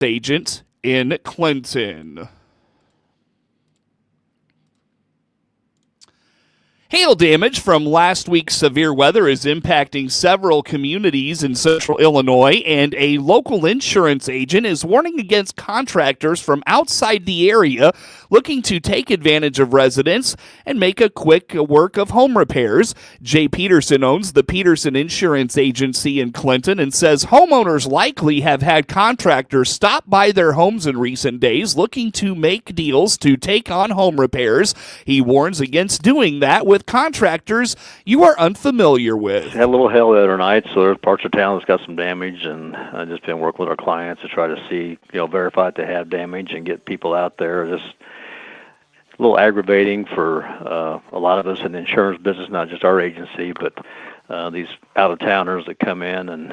agent in Clinton. Hail damage from last week's severe weather is impacting several communities in central Illinois, and a local insurance agent is warning against contractors from outside the area looking to take advantage of residents and make a quick work of home repairs. Jay Peterson owns the Peterson Insurance Agency in Clinton and says homeowners likely have had contractors stop by their homes in recent days looking to make deals to take on home repairs. He warns against doing that with contractors you are unfamiliar with. Had a little hail the other night, so there's parts of town that's got some damage, and I've just been working with our clients to try to see, verify that they have damage and get people out there. Just a little aggravating for a lot of us in the insurance business, not just our agency, but these out-of-towners that come in and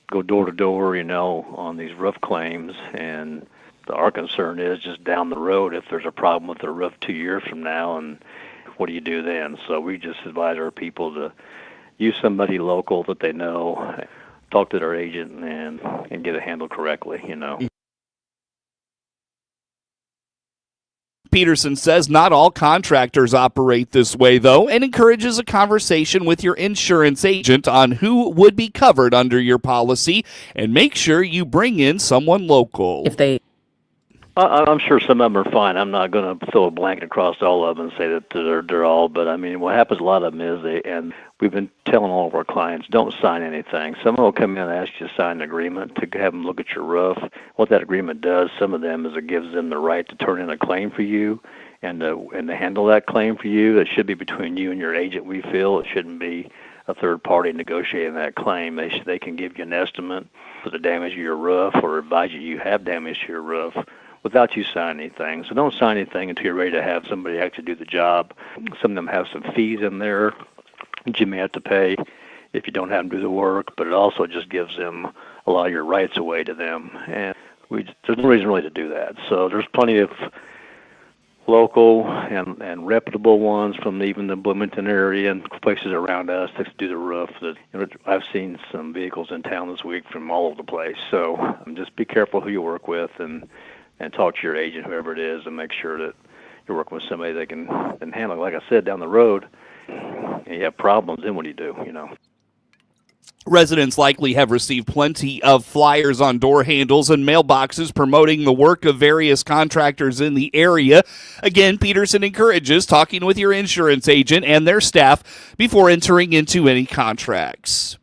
go door to door, on these roof claims. And our concern is just down the road, if there's a problem with the roof 2 years from now, and what do you do then? So we just advise our people to use somebody local that they know, talk to their agent, and get it handled correctly, Peterson says not all contractors operate this way, though, and encourages a conversation with your insurance agent on who would be covered under your policy, and make sure you bring in someone local. I'm sure some of them are fine. I'm not going to throw a blanket across all of them and say that they're all, but I mean, what happens a lot of them is and we've been telling all of our clients, don't sign anything. Some will come in and ask you to sign an agreement to have them look at your roof. What that agreement does, some of them, is it gives them the right to turn in a claim for you and to handle that claim for you. It should be between you and your agent, we feel. It shouldn't be a third party negotiating that claim. They can give you an estimate for the damage of your roof or advise you have damage to your roof without you signing anything. So don't sign anything until you're ready to have somebody actually do the job. Some of them have some fees in there that you may have to pay if you don't have them do the work, but it also just gives them a lot of your rights away to them. And there's no reason really to do that. So there's plenty of local and reputable ones from even the Bloomington area and places around us that do the roof. I've seen some vehicles in town this week from all over the place. So just be careful who you work with and talk to your agent, whoever it is, and make sure that you're working with somebody that can handle it. Like I said, down the road, you have problems, then what do you do, Residents likely have received plenty of flyers on door handles and mailboxes promoting the work of various contractors in the area. Again, Peterson encourages talking with your insurance agent and their staff before entering into any contracts.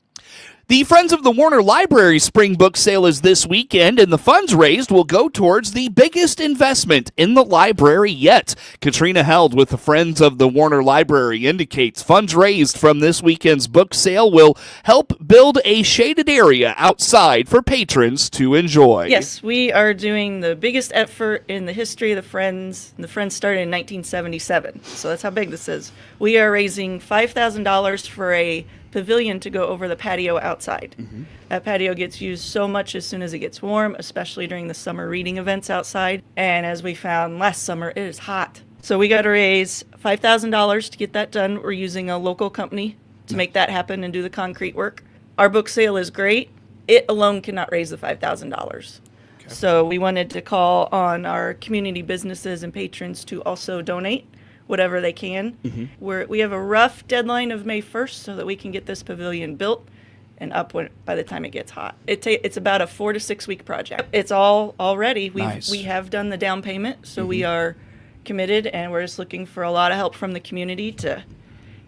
The Friends of the Warner Library Spring Book Sale is this weekend, and the funds raised will go towards the biggest investment in the library yet. Katrina Held with the Friends of the Warner Library indicates funds raised from this weekend's book sale will help build a shaded area outside for patrons to enjoy. Yes, we are doing the biggest effort in the history of the Friends. The Friends started in 1977, so that's how big this is. We are raising $5,000 for a pavilion to go over the patio outside. Mm-hmm. That patio gets used so much as soon as it gets warm, especially during the summer reading events outside. And as we found last summer, it is hot. So we got to raise $5,000 to get that done. We're using a local company to make that happen and do the concrete work. Our book sale is great. It alone cannot raise the $5,000. Okay. So we wanted to call on our community businesses and patrons to also donate whatever they can. Mm-hmm. We have a rough deadline of May 1st so that we can get this pavilion built and up by the time it gets hot. It's about a 4 to 6 week project. It's all ready. Nice. We have done the down payment, so we are committed, and we're just looking for a lot of help from the community to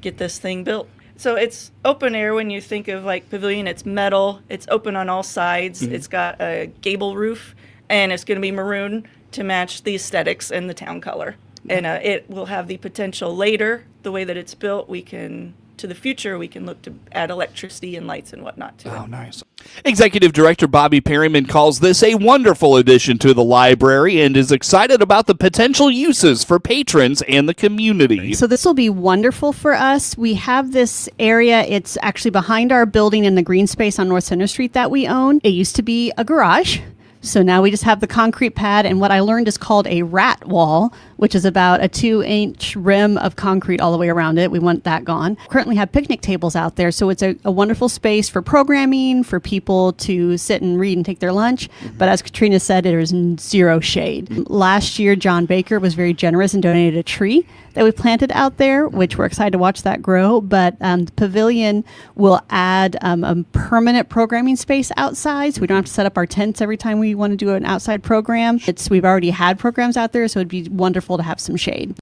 get this thing built. So it's open air. When you think of like pavilion, it's metal, it's open on all sides, It's got a gable roof, and it's going to be maroon to match the aesthetics and the town color. And it will have the potential later, the way that it's built, to the future, we can look to add electricity and lights and whatnot to it. Oh, nice. Executive Director Bobby Perryman calls this a wonderful addition to the library and is excited about the potential uses for patrons and the community. So this will be wonderful for us. We have this area. It's actually behind our building in the green space on North Center Street that we own. It used to be a garage. So now we just have the concrete pad, and what I learned is called a rat wall, which is about a 2-inch rim of concrete all the way around it. We want that gone. Currently have picnic tables out there, so it's a wonderful space for programming, for people to sit and read and take their lunch. But as Katrina said, there is zero shade. Last year, John Baker was very generous and donated a tree that we planted out there, which we're excited to watch that grow. But the pavilion will add a permanent programming space outside, so we don't have to set up our tents every time we want to do an outside program. We've already had programs out there, so it'd be wonderful to have some shade.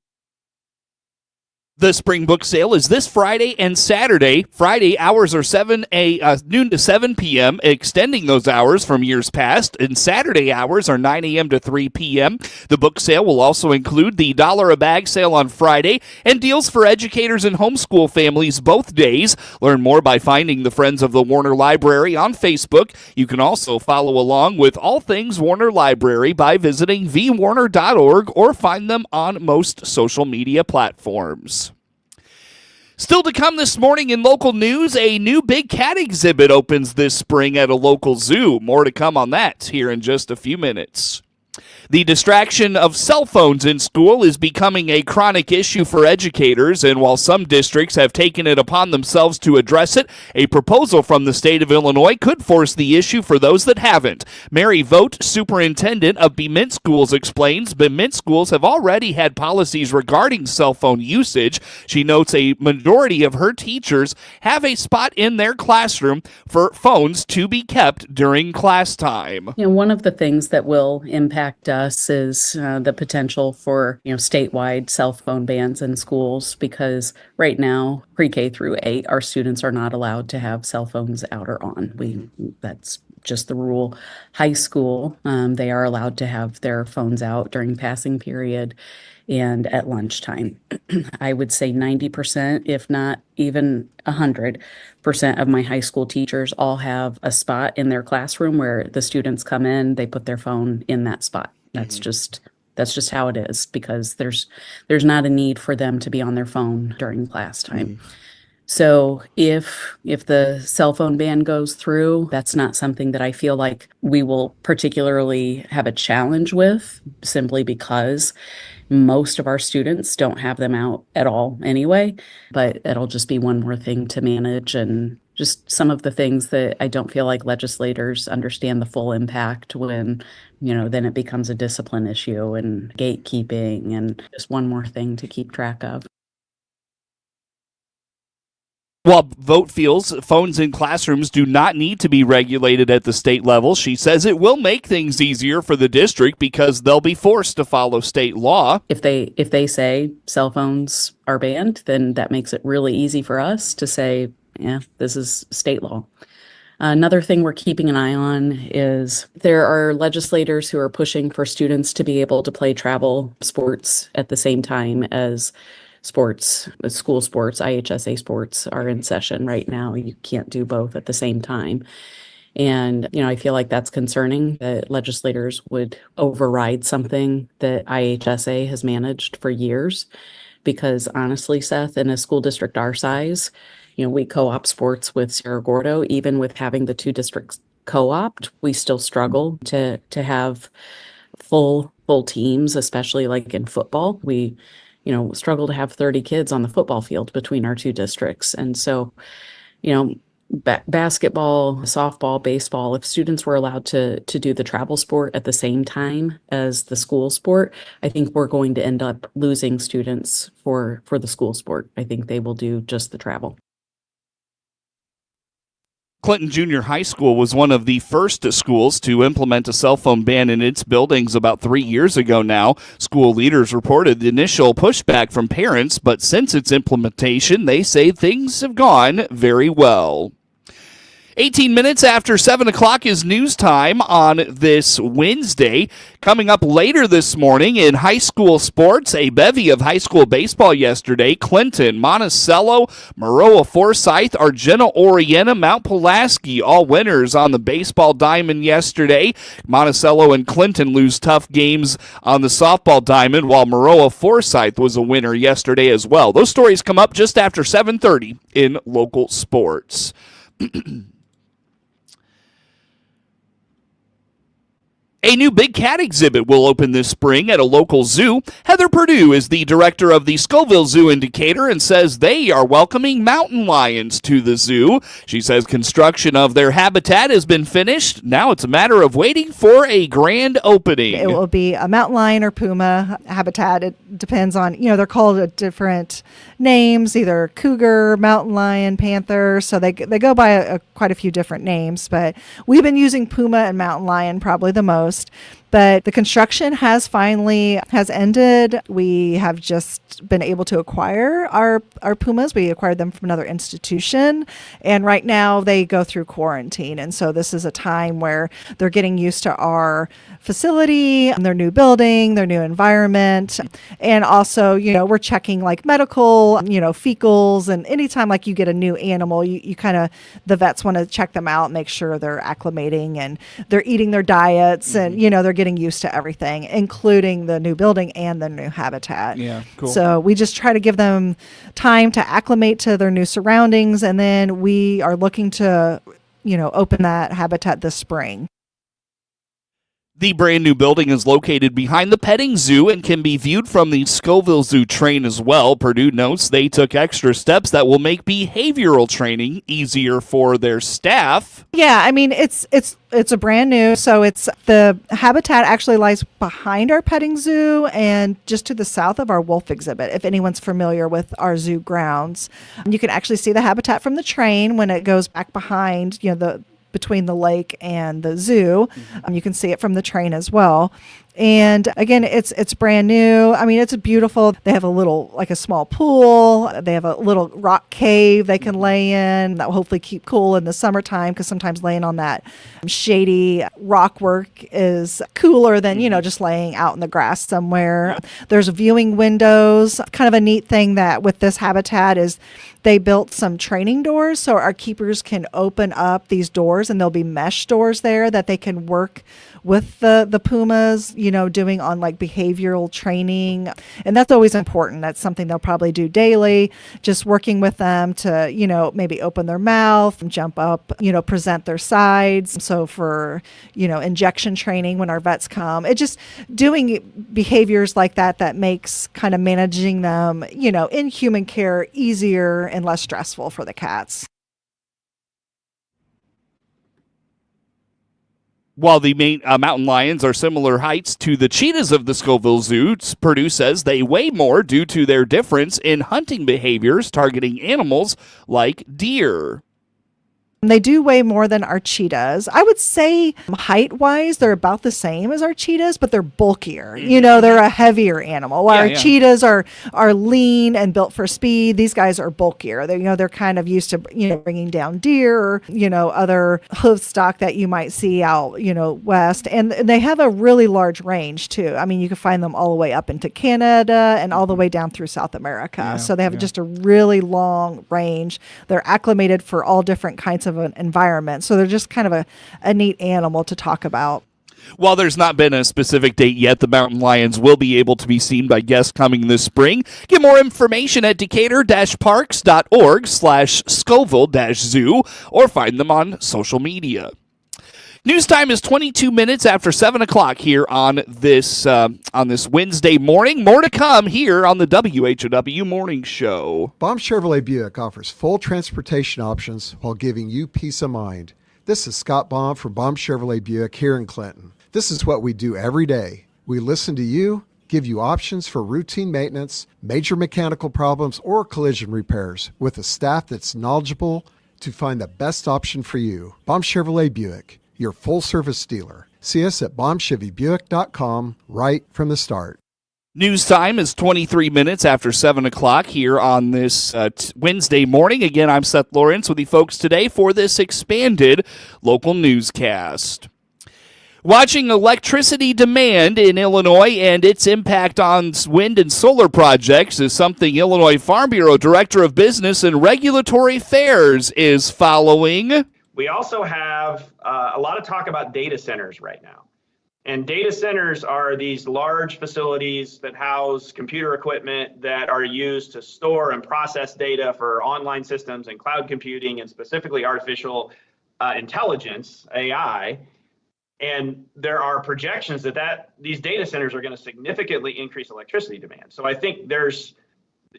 The spring book sale is this Friday and Saturday. Friday hours are noon to 7 p.m., extending those hours from years past, and Saturday hours are 9 a.m. to 3 p.m. The book sale will also include the $1 a bag sale on Friday and deals for educators and homeschool families both days. Learn more by finding the Friends of the Warner Library on Facebook. You can also follow along with all things Warner Library by visiting vwarner.org or find them on most social media platforms. Still to come this morning in local news, a new big cat exhibit opens this spring at a local zoo. More to come on that here in just a few minutes. The distraction of cell phones in school is becoming a chronic issue for educators, and while some districts have taken it upon themselves to address it, a proposal from the state of Illinois could force the issue for those that haven't. Mary Vogt, superintendent of Bemint Schools, explains Bemint Schools have already had policies regarding cell phone usage. She notes a majority of her teachers have a spot in their classroom for phones to be kept during class time. One of the things that will impact us is the potential for statewide cell phone bans in schools, because right now pre-K through 8 our students are not allowed to have cell phones out or on. That's just the rule. High school, they are allowed to have their phones out during passing period and at lunchtime. I would say 90%, if not even 100% of my high school teachers all have a spot in their classroom where the students come in, they put their phone in that spot. That's just how it is, because there's not a need for them to be on their phone during class time. So if the cell phone ban goes through, that's not something that I feel like we will particularly have a challenge with, simply because most of our students don't have them out at all anyway. But it'll just be one more thing to manage, and just some of the things that I don't feel like legislators understand the full impact when, then it becomes a discipline issue and gatekeeping, and just one more thing to keep track of. While Vogt feels phones in classrooms do not need to be regulated at the state level, she says it will make things easier for the district because they'll be forced to follow state law. If they say cell phones are banned, then that makes it really easy for us to say, yeah, this is state law. Another thing we're keeping an eye on is there are legislators who are pushing for students to be able to play travel sports at the same time as sports. School sports, IHSA sports are in session right now. You can't do both at the same time. And, I feel like that's concerning that legislators would override something that IHSA has managed for years. Because honestly, Seth, in a school district our size, we co-op sports with Cerro Gordo. Even with having the two districts co-opt, we still struggle to have full teams, especially like in football. We struggle to have 30 kids on the football field between our two districts. And so, basketball, softball, baseball, if students were allowed to do the travel sport at the same time as the school sport, I think we're going to end up losing students for the school sport. I think they will do just the travel. Clinton Junior High School was one of the first schools to implement a cell phone ban in its buildings about 3 years ago now. School leaders reported the initial pushback from parents, but since its implementation, they say things have gone very well. 18 minutes after 7 o'clock is news time on this Wednesday. Coming up later this morning in high school sports, a bevy of high school baseball yesterday. Clinton, Monticello, Maroa-Forsyth, Argenta-Orienta, Mount Pulaski, all winners on the baseball diamond yesterday. Monticello and Clinton lose tough games on the softball diamond, while Maroa-Forsyth was a winner yesterday as well. Those stories come up just after 7:30 in local sports. A new big cat exhibit will open this spring at a local zoo. Heather Purdue is the director of the Scovill Zoo Indicator and says they are welcoming mountain lions to the zoo. She says construction of their habitat has been finished. Now it's a matter of waiting for a grand opening. It will be a mountain lion or puma habitat. It depends on, they're called different names, either cougar, mountain lion, panther. So they go by quite a few different names, but we've been using puma and mountain lion probably the most. But the construction has ended. We have just been able to acquire our pumas. We acquired them from another institution, and right now they go through quarantine. And so this is a time where they're getting used to our facility, their new building, their new environment, and also, we're checking like medical, fecals, and anytime like you get a new animal, you kind of, the vets want to check them out, make sure they're acclimating and they're eating their diets, and they're getting used to everything, including the new building and the new habitat. Yeah, cool. So we just try to give them time to acclimate to their new surroundings, and then we are looking to, open that habitat this spring. The brand new building is located behind the petting zoo and can be viewed from the Scovill Zoo train as well. Purdue notes they took extra steps that will make behavioral training easier for their staff. Yeah, I mean, it's a brand new, so it's the habitat actually lies behind our petting zoo and just to the south of our wolf exhibit. If anyone's familiar with our zoo grounds, you can actually see the habitat from the train when it goes back behind, between the lake and the zoo. You can see it from the train as well. And again, it's brand new. I mean, it's beautiful. They have a small pool. They have a little rock cave they can lay in that will hopefully keep cool in the summertime, because sometimes laying on that shady rock work is cooler than, just laying out in the grass somewhere. There's viewing windows. Kind of a neat thing that with this habitat is they built some training doors so our keepers can open up these doors, and there'll be mesh doors there that they can work with the pumas, doing on like behavioral training. And that's always important. That's something they'll probably do daily, just working with them to, maybe open their mouth, jump up, present their sides. So for, injection training when our vets come, it just doing behaviors like that makes kind of managing them, in human care easier and less stressful for the cats. While the main mountain lions are similar heights to the cheetahs of the Scovill Zoo, Purdue says they weigh more due to their difference in hunting behaviors targeting animals like deer. They do weigh more than our cheetahs. I would say height-wise, they're about the same as our cheetahs, but they're bulkier. They're a heavier animal. While our cheetahs are lean and built for speed, these guys are bulkier. They're kind of used to, bringing down deer or, other hoof stock that you might see out, west. And they have a really large range, too. I mean, you can find them all the way up into Canada and all the way down through South America. So they have just a really long range. They're acclimated for all different kinds of an environment. So they're just kind of a neat animal to talk about. While there's not been a specific date yet, the mountain lions will be able to be seen by guests coming this spring. Get more information at decatur-parks.org/Scovill-Zoo or find them on social media. News time is 22 minutes after 7 o'clock here on this Wednesday morning. More to come here on the WHOW Morning Show. Baum Chevrolet Buick offers full transportation options while giving you peace of mind. This is Scott Baum from Baum Chevrolet Buick here in Clinton. This is what we do every day. We listen to you, give you options for routine maintenance, major mechanical problems, or collision repairs with a staff that's knowledgeable to find the best option for you. Baum Chevrolet Buick, your full-service dealer. See us at baumchevybuick.com right from the start. News time is 23 minutes after 7 o'clock here on this Wednesday morning. Again, I'm Seth Lawrence with you folks today for this expanded local newscast. Watching electricity demand in Illinois and its impact on wind and solar projects is something Illinois Farm Bureau Director of Business and Regulatory Affairs is following. We also have a lot of talk about data centers right now. And data centers are these large facilities that house computer equipment that are used to store and process data for online systems and cloud computing and specifically artificial intelligence, AI. And there are projections that these data centers are going to significantly increase electricity demand. So I think there's,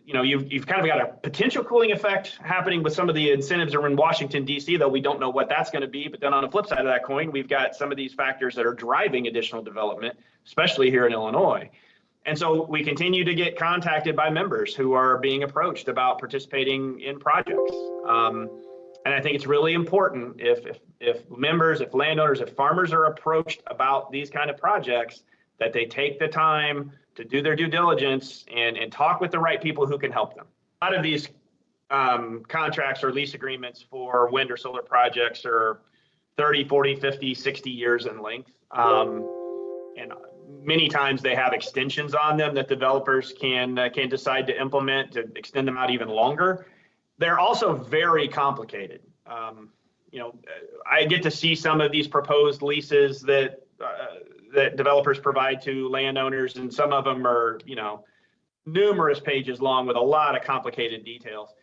you've kind of got a potential cooling effect happening with some of the incentives around Washington, D.C., though we don't know what that's going to be. But then on the flip side of that coin, we've got some of these factors that are driving additional development, especially here in Illinois. And so we continue to get contacted by members who are being approached about participating in projects. And I think it's really important if members, if landowners, if farmers are approached about these kind of projects, that they take the time to do their due diligence and talk with the right people who can help them. A lot of these contracts or lease agreements for wind or solar projects are 30, 40, 50, 60 years in length. And many times they have extensions on them that developers can decide to implement to extend them out even longer. They're also very complicated. I get to see some of these proposed leases that developers provide to landowners, and some of them are, numerous pages long with a lot of complicated details.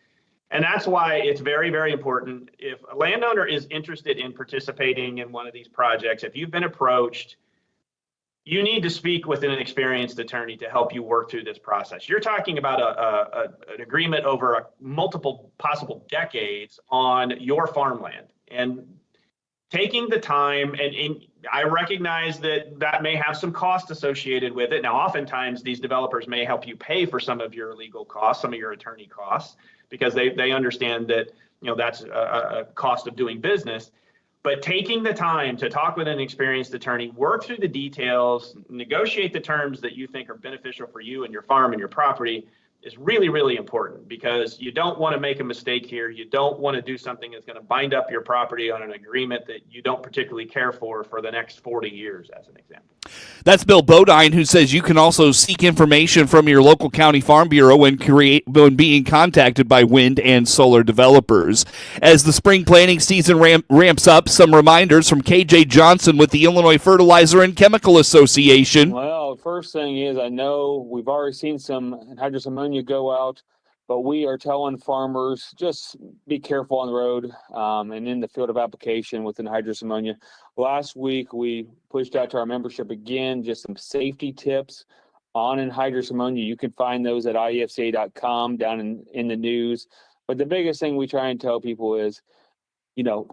And that's why it's very, very important. If a landowner is interested in participating in one of these projects, if you've been approached, you need to speak with an experienced attorney to help you work through this process. You're talking about an agreement over multiple possible decades on your farmland, and taking the time, and I recognize that may have some cost associated with it. Now, oftentimes these developers may help you pay for some of your legal costs, some of your attorney costs, because they understand that that's a cost of doing business. But taking the time to talk with an experienced attorney, work through the details, negotiate the terms that you think are beneficial for you and your farm and your property is really, really important, because you don't want to make a mistake here. You don't want to do something that's going to bind up your property on an agreement that you don't particularly care for the next 40 years, as an example. That's Bill Bodine, who says you can also seek information from your local county farm bureau when being contacted by wind and solar developers. As the spring planting season ramps up, some reminders from KJ Johnson with the Illinois Fertilizer and Chemical Association. Well, the first thing is, I know we've already seen some anhydrous ammonia go out, but we are telling farmers just be careful on the road and in the field of application with anhydrous ammonia. Last week, we pushed out to our membership again just some safety tips on anhydrous ammonia. You can find those at iefca.com down in the news. But the biggest thing we try and tell people is,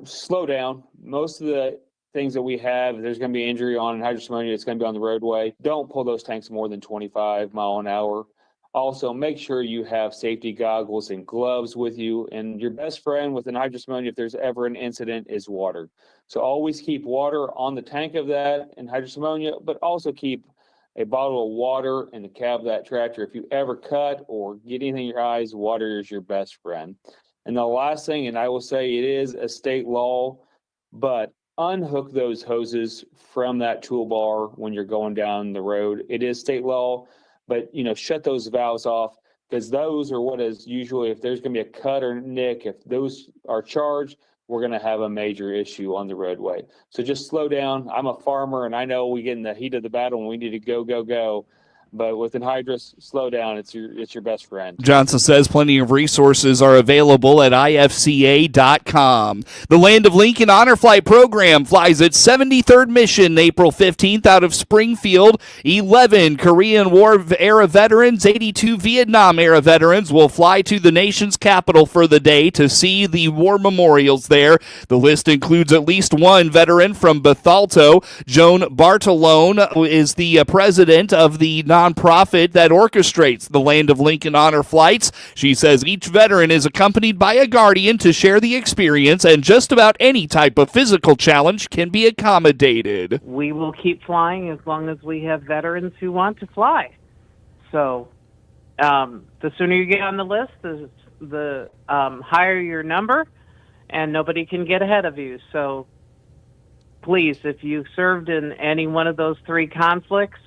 slow down. Most of the things that we have, if there's going to be injury on anhydrous ammonia, it's going to be on the roadway. Don't pull those tanks more than 25 mile an hour. Also, make sure you have safety goggles and gloves with you. And your best friend with anhydrous ammonia, if there's ever an incident, is water. So always keep water on the tank of that anhydrous ammonia, but also keep a bottle of water in the cab of that tractor. If you ever cut or get anything in your eyes, water is your best friend. And the last thing, and I will say it is a state law, but unhook those hoses from that toolbar when you're going down the road. It is state law, but shut those valves off, because those are what is usually, if there's going to be a cut or nick, if those are charged, we're going to have a major issue on the roadway. So just slow down. I'm a farmer, and I know we get in the heat of the battle and we need to go. But with anhydrous, slow down. It's your best friend. Johnson says plenty of resources are available at ifca.com. The Land of Lincoln Honor Flight program flies its 73rd mission April 15th out of Springfield. 11 Korean War-era veterans, 82 Vietnam-era veterans will fly to the nation's capital for the day to see the war memorials there. The list includes at least one veteran from Bethalto. Joan Bartolone is the president of the nonprofit that orchestrates the Land of Lincoln Honor Flights. She says each veteran is accompanied by a guardian to share the experience, and just about any type of physical challenge can be accommodated. We will keep flying as long as we have veterans who want to fly. So the sooner you get on the list, the higher your number, and nobody can get ahead of you. So please, if you served in any one of those three conflicts,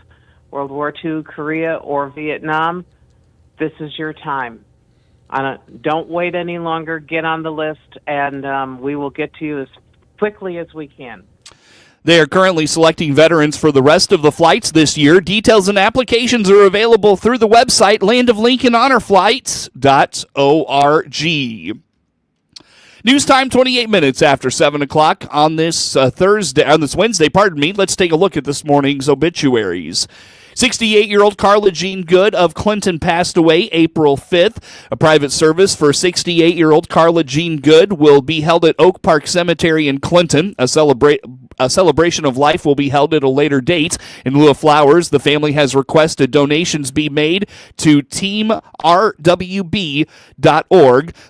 World War II, Korea, or Vietnam, this is your time. Don't wait any longer. Get on the list, and we will get to you as quickly as we can. They are currently selecting veterans for the rest of the flights this year. Details and applications are available through the website landoflincolnhonorflights.org. News time, 28 minutes after 7 o'clock on this Wednesday. Let's take a look at this morning's obituaries. 68-year-old Carla Jean Good of Clinton passed away April 5th. A private service for 68-year-old Carla Jean Good will be held at Oak Park Cemetery in Clinton. A celebration of life will be held at a later date. In lieu of flowers, the family has requested donations be made to teamrwb.org.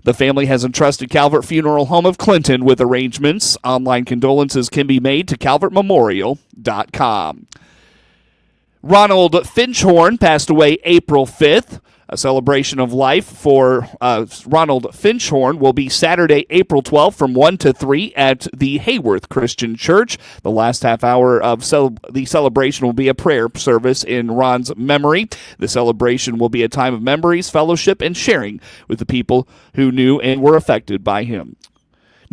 The family has entrusted Calvert Funeral Home of Clinton with arrangements. Online condolences can be made to calvertmemorial.com. Ronald Finchhorn passed away April 5th. A celebration of life for Ronald Finchhorn will be Saturday, April 12th from 1 to 3 at the Hayworth Christian Church. The last half hour of the celebration will be a prayer service in Ron's memory. The celebration will be a time of memories, fellowship, and sharing with the people who knew and were affected by him.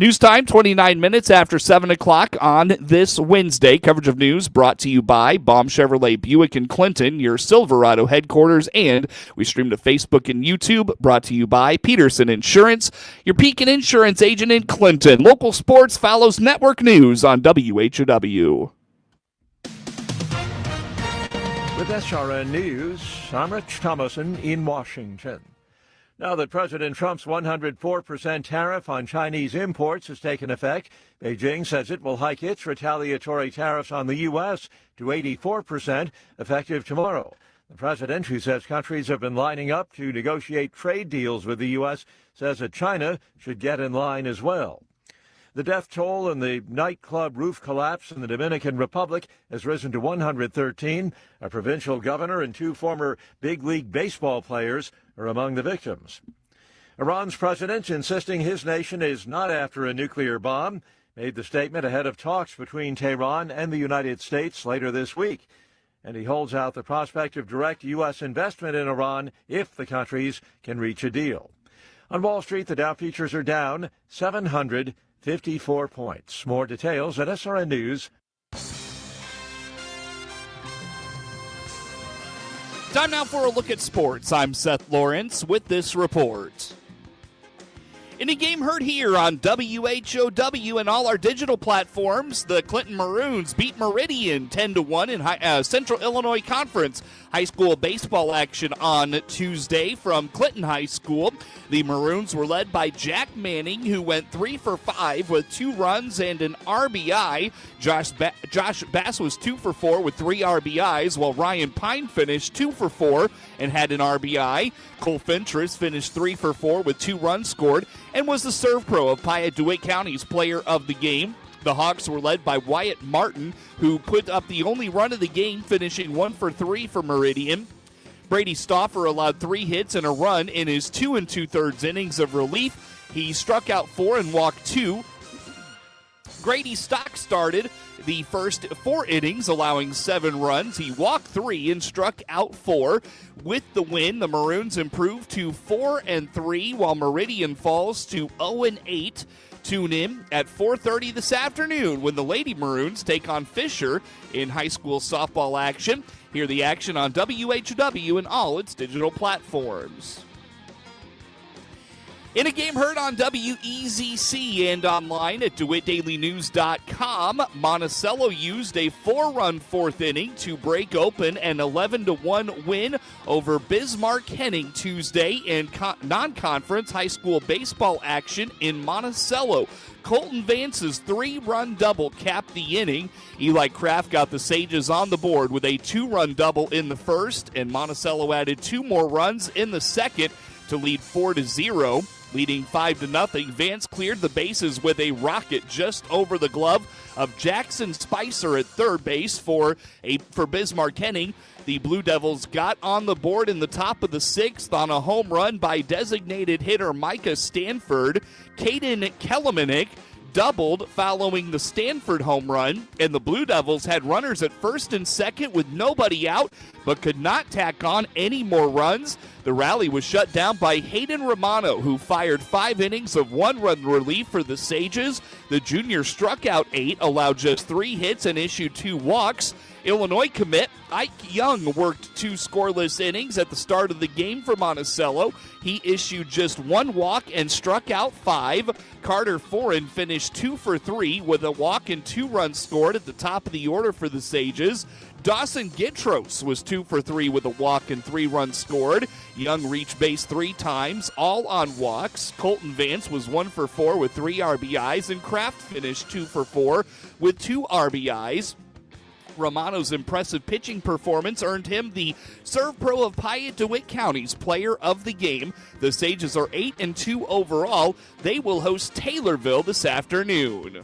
News time, 29 minutes after 7 o'clock on this Wednesday. Coverage of news brought to you by Baum Chevrolet Buick in Clinton, your Silverado headquarters, and we stream to Facebook and YouTube, brought to you by Peterson Insurance, your Pekin Insurance agent in Clinton. Local sports follows network news on WHOW. With SRN News, I'm Rich Thomason in Washington. Now that President Trump's 104% tariff on Chinese imports has taken effect, Beijing says it will hike its retaliatory tariffs on the U.S. to 84% effective tomorrow. The president, who says countries have been lining up to negotiate trade deals with the U.S., says that China should get in line as well. The death toll in the nightclub roof collapse in the Dominican Republic has risen to 113. A provincial governor and 2 former big league baseball players are among the victims. Iran's president, insisting his nation is not after a nuclear bomb, made the statement ahead of talks between Tehran and the United States later this week. And he holds out the prospect of direct U.S. investment in Iran if the countries can reach a deal. On Wall Street, the Dow futures are down 754 points. More details at SRN News. Time now for a look at sports. I'm Seth Lawrence with this report. In a game heard here on WHOW and all our digital platforms, the Clinton Maroons beat Meridian 10-1 in Central Illinois Conference high school baseball action on Tuesday from Clinton High School. The Maroons were led by Jack Manning, who went 3 for 5 with 2 runs and an RBI. Josh Bass was 2 for 4 with 3 RBIs, while Ryan Pine finished 2 for 4 and had an RBI. Cole Fentress finished 3 for 4 with 2 runs scored and was the serve pro of Piatt-DeWitt County's player of the game. The Hawks were led by Wyatt Martin, who put up the only run of the game, finishing 1 for 3 for Meridian. Brady Stauffer allowed 3 hits and a run in his 2 2/3 innings of relief. He struck out 4 and walked 2. Grady Stock started the first 4 innings, allowing 7 runs. He walked 3 and struck out 4. With the win, the Maroons improved to 4-3, while Meridian falls to 0-8. Tune in at 4:30 this afternoon when the Lady Maroons take on Fisher in high school softball action. Hear the action on WHOW and all its digital platforms. In a game heard on WEZC and online at DeWittDailyNews.com, Monticello used a 4-run 4th inning to break open an 11-1 win over Bismarck-Henning Tuesday in non-conference high school baseball action in Monticello. Colton Vance's 3-run double capped the inning. Eli Kraft got the Sages on the board with a 2-run double in the first, and Monticello added 2 more runs in the second to lead 4-0. Leading 5-0, Vance cleared the bases with a rocket just over the glove of Jackson Spicer at third base for Bismarck-Henning. The Blue Devils got on the board in the top of the 6th on a home run by designated hitter Micah Stanford. Caden Kellermanick doubled following the Stanford home run, and the Blue Devils had runners at first and second with nobody out, but could not tack on any more runs. The rally was shut down by Hayden Romano, who fired 5 innings of 1-run relief for the Sages. The junior struck out 8, allowed just 3 hits, and issued 2 walks. Illinois commit Ike Young worked 2 scoreless innings at the start of the game for Monticello. He issued just 1 walk and struck out 5. Carter Foran finished 2 for 3 with a walk and 2 runs scored at the top of the order for the Sages. Dawson Gitros was 2 for 3 with a walk and 3 runs scored. Young reached base 3 times, all on walks. Colton Vance was 1 for 4 with 3 RBIs, and Kraft finished 2 for 4 with 2 RBIs. Romano's impressive pitching performance earned him the Serve Pro of Piatt DeWitt County's Player of the Game. The Sages are 8-2 overall. They will host Taylorville this afternoon.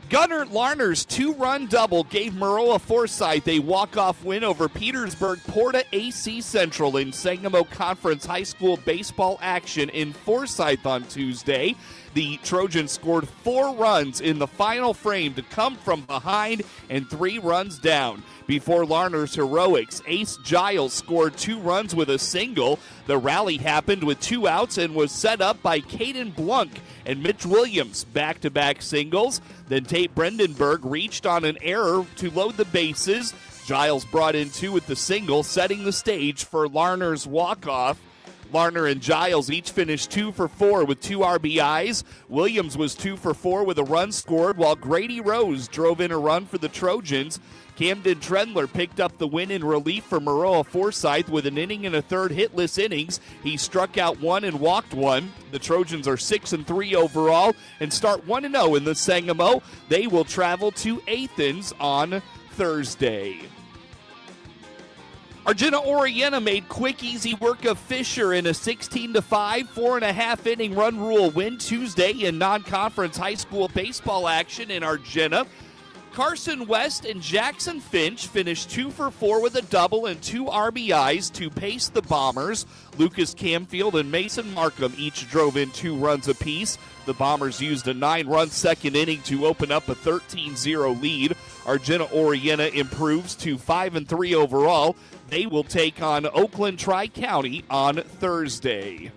Gunnar Larner's 2-run double gave Maroa-Forsyth a walk-off win over Petersburg Porta AC Central in Sangamo Conference High School baseball action in Forsyth on Tuesday. The Trojans scored 4 runs in the final frame to come from behind and 3 runs down. Before Larner's heroics, Ace Giles scored 2 runs with a single. The rally happened with 2 outs and was set up by Caden Blunk and Mitch Williams, back-to-back singles. Then Tate Brendenberg reached on an error to load the bases. Giles brought in 2 with the single, setting the stage for Larner's walk-off. Larner and Giles each finished 2 for 4 with 2 RBIs. Williams was 2 for 4 with a run scored, while Grady Rose drove in a run for the Trojans. Camden Trendler picked up the win in relief for Maroa-Forsyth with an inning and a third hitless innings. He struck out 1 and walked 1. The Trojans are 6-3 overall and start 1-0 in the Sangamo. They will travel to Athens on Thursday. Argenta Oriena made quick, easy work of Fisher in a 16-5, 4.5 inning run rule win Tuesday in non-conference high school baseball action in Argenta. Carson West and Jackson Finch finished 2 for 4 with a double and 2 RBIs to pace the Bombers. Lucas Camfield and Mason Markham each drove in 2 runs apiece. The Bombers used a 9-run second inning to open up a 13-0 lead. Argenta Oriena improves to 5-3 overall. They will take on Oakland Tri-County on Thursday.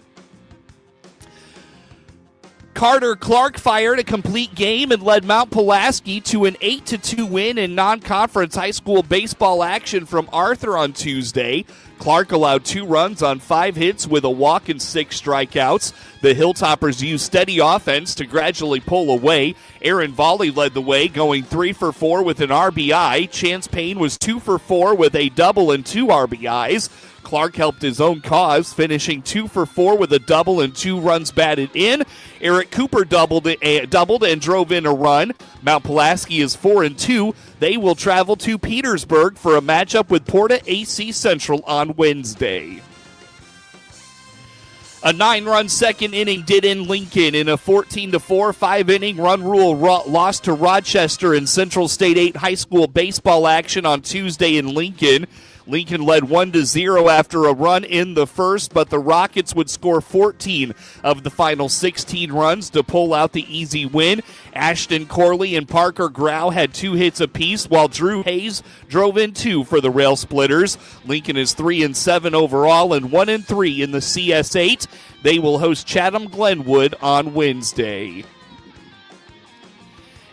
Carter Clark fired a complete game and led Mount Pulaski to an 8-2 win in non-conference high school baseball action from Arthur on Tuesday. Clark allowed 2 runs on 5 hits with a walk and 6 strikeouts. The Hilltoppers used steady offense to gradually pull away. Aaron Volley led the way, going 3 for 4 with an RBI. Chance Payne was 2 for 4 with a double and 2 RBIs. Clark helped his own cause, finishing 2 for 4 with a double and 2 runs batted in. Eric Cooper doubled and drove in a run. Mount Pulaski is 4-2. They will travel to Petersburg for a matchup with Porta AC Central on Wednesday. A 9-run second inning did in Lincoln in a 14-4 5-inning run rule loss to Rochester in Central State 8 high school baseball action on Tuesday in Lincoln. Lincoln led 1-0 after a run in the first, but the Rockets would score 14 of the final 16 runs to pull out the easy win. Ashton Corley and Parker Grau had 2 hits apiece, while Drew Hayes drove in 2 for the Rail Splitters. Lincoln is 3-7 overall and 1-3 in the CS8. They will host Chatham Glenwood on Wednesday.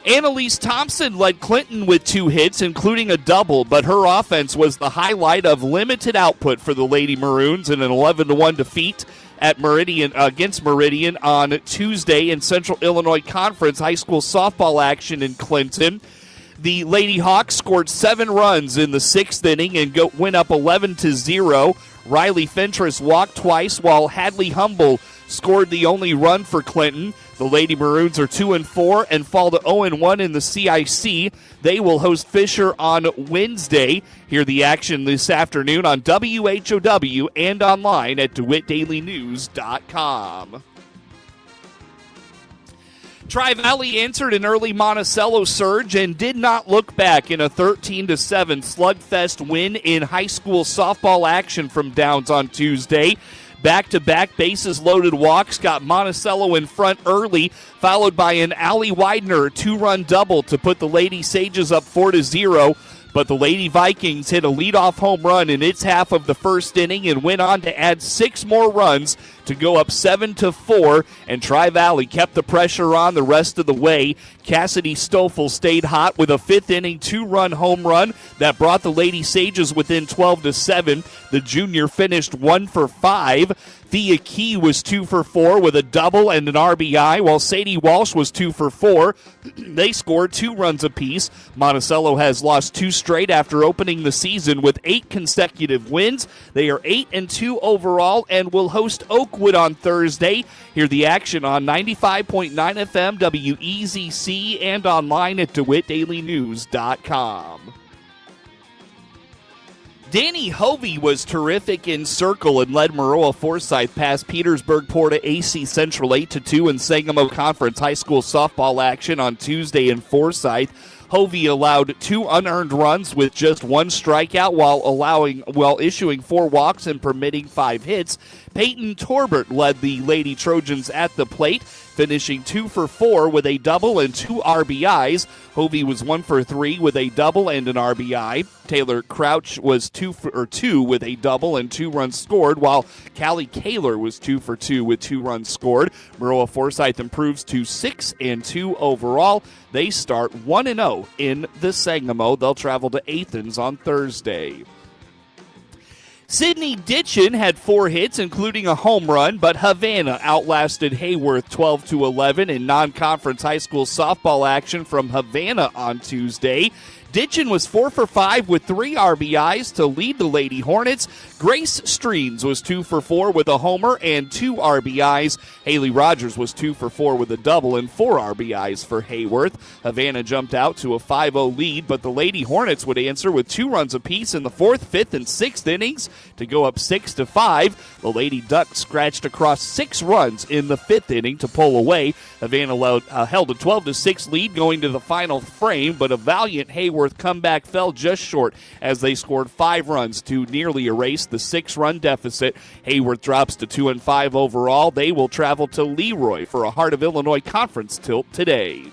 Annalise Thompson led Clinton with 2 hits, including a double, but her offense was the highlight of limited output for the Lady Maroons in an 11-1 defeat at Meridian against Meridian on Tuesday in Central Illinois Conference high school softball action in Clinton. The Lady Hawks scored 7 runs in the 6th inning and went up 11-0. Riley Fentress walked twice, while Hadley Humble scored the only run for Clinton. The Lady Maroons are 2-4 and fall to 0-1 in the CIC. They will host Fisher on Wednesday. Hear the action this afternoon on WHOW and online at DeWittDailyNews.com. Tri-Valley answered an early Monticello surge and did not look back in a 13-7 slugfest win in high school softball action from Downs on Tuesday. Back-to-back bases-loaded walks got Monticello in front early, followed by an Allie Widener 2-run double to put the Lady Sages up 4-0. But the Lady Vikings hit a leadoff home run in its half of the first inning and went on to add 6 more runs to go up 7-4, and Tri-Valley kept the pressure on the rest of the way. Cassidy Stoffel stayed hot with a fifth-inning two-run home run that brought the Lady Sages within 12-7. The junior finished 1 for 5. Thea Key was 2 for 4 with a double and an RBI, while Sadie Walsh was 2 for 4. They scored 2 runs apiece. Monticello has lost 2 straight after opening the season with 8 consecutive wins. They are 8-2 overall and will host Oakwood on Thursday. Hear the action on 95.9 FM WEZC and online at DeWittDailyNews.com. Danny Hovey was terrific in circle and led Maroa-Forsyth past Petersburg Porta AC Central 8-2 in Sangamo Conference high school softball action on Tuesday in Forsyth. Hovey allowed 2 unearned runs with just 1 strikeout while issuing 4 walks and permitting 5 hits. Peyton Torbert led the Lady Trojans at the plate, finishing 2 for 4 with a double and 2 RBIs. Hovey was 1 for 3 with a double and an RBI. Taylor Crouch was 2 for 2 with a double and 2 runs scored, while Callie Kaler was 2 for 2 with 2 runs scored. Maroa-Forsyth improves to 6-2 overall. They start 1-0 in the Sangamo. They'll travel to Athens on Thursday. Sydney Ditchin had 4 hits, including a home run, but Havana outlasted Hayworth 12-11 in non-conference high school softball action from Havana on Tuesday. Ditchin was 4 for 5 with 3 RBIs to lead the Lady Hornets. Grace Streens was 2 for 4 with a homer and 2 RBIs. Haley Rogers was 2 for 4 with a double and 4 RBIs for Hayworth. Havana jumped out to a 5-0 lead, but the Lady Hornets would answer with 2 runs apiece in the 4th, 5th, and 6th innings to go up 6-5. The Lady Ducks scratched across 6 runs in the 5th inning to pull away. Havana held a 12-6 lead going to the final frame, but a valiant Hayworth comeback fell just short as they scored 5 runs to nearly erase the 6-run deficit. Hayworth drops to 2-5 overall. They will travel to Leroy for a Heart of Illinois Conference tilt today.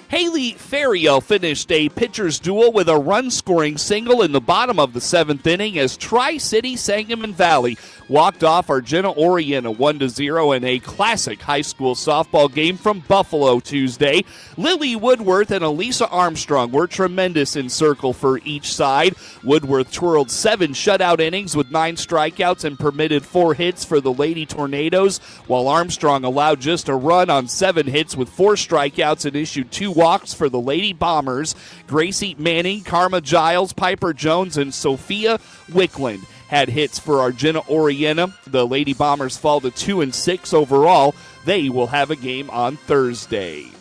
Haley Ferriel finished a pitcher's duel with a run-scoring single in the bottom of the 7th inning as Tri-City Sangamon Valley walked off Argenta Orienta 1-0 in a classic high school softball game from Buffalo Tuesday. Lily Woodworth and Elisa Armstrong were tremendous in circle for each side. Woodworth twirled 7 shutout innings with 9 strikeouts and permitted 4 hits for the Lady Tornadoes, while Armstrong allowed just a run on 7 hits with 4 strikeouts and issued 2 walks for the Lady Bombers. Gracie Manning, Karma Giles, Piper Jones, and Sophia Wickland had hits for Argenta Orienta. The Lady Bombers fall to 2-6 overall. They will have a game on Thursday.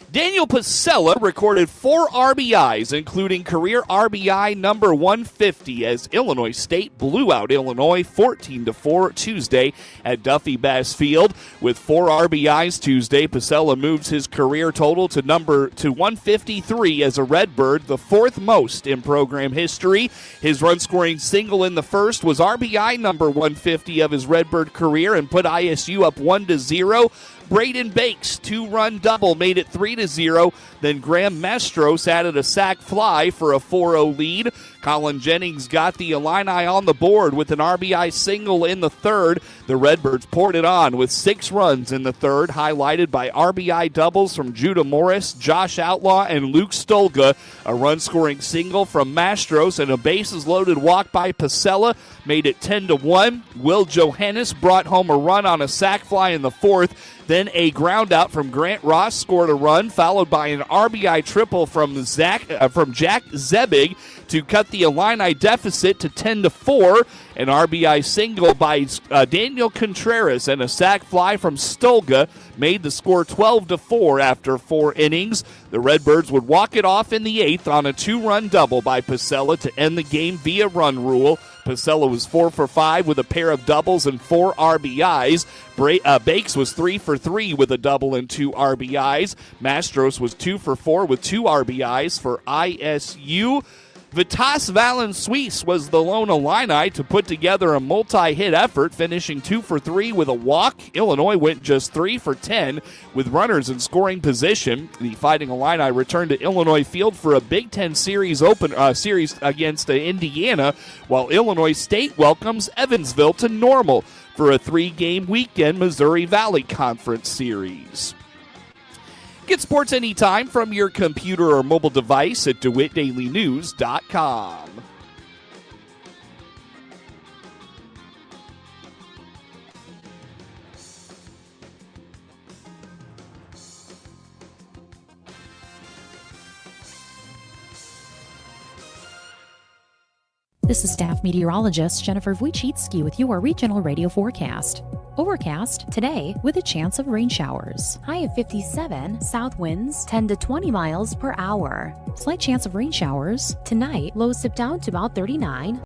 Daniel Pasella recorded 4 RBIs, including career RBI number 150, as Illinois State blew out Illinois 14-4 Tuesday at Duffy Bass Field. With 4 RBIs Tuesday, Pasella moves his career total to 153 as a Redbird, the 4th most in program history. His run-scoring single in the first was RBI number 150 of his Redbird career and put ISU up 1-0. Braden Bakes' 2-run double made it 3-0. Then Graham Mestros added a sac fly for a 4-0 lead. Colin Jennings got the Illini on the board with an RBI single in the 3rd. The Redbirds poured it on with 6 runs in the 3rd, highlighted by RBI doubles from Judah Morris, Josh Outlaw, and Luke Stolga. A run-scoring single from Mastros and a bases-loaded walk by Pasella made it 10-1. Will Johannes brought home a run on a sac fly in the 4th. Then a ground out from Grant Ross scored a run, followed by an RBI triple from Jack Zebig to cut the Illini deficit to 10-4. An RBI single by Daniel Contreras and a sac fly from Stolga made the score 12-4 after 4 innings. The Redbirds would walk it off in the 8th on a 2-run double by Pasella to end the game via run rule. Pasella was 4 for 5 with a pair of doubles and 4 RBIs. Bakes was 3 for 3 with a double and 2 RBIs. Mastros was 2 for 4 with 2 RBIs for ISU. Vitas Valensuis was the lone Illini to put together a multi-hit effort, finishing 2 for 3 with a walk. Illinois went just 3 for 10 with runners in scoring position. The Fighting Illini returned to Illinois Field for a Big Ten series against Indiana, while Illinois State welcomes Evansville to Normal for a 3-game weekend Missouri Valley Conference series. Get sports anytime from your computer or mobile device at DeWittDailyNews.com. This is staff meteorologist Jennifer Wojcicki with your regional radio forecast. Overcast today with a chance of rain showers. High of 57, south winds 10 to 20 miles per hour. Slight chance of rain showers. Tonight, lows dip down to about 39.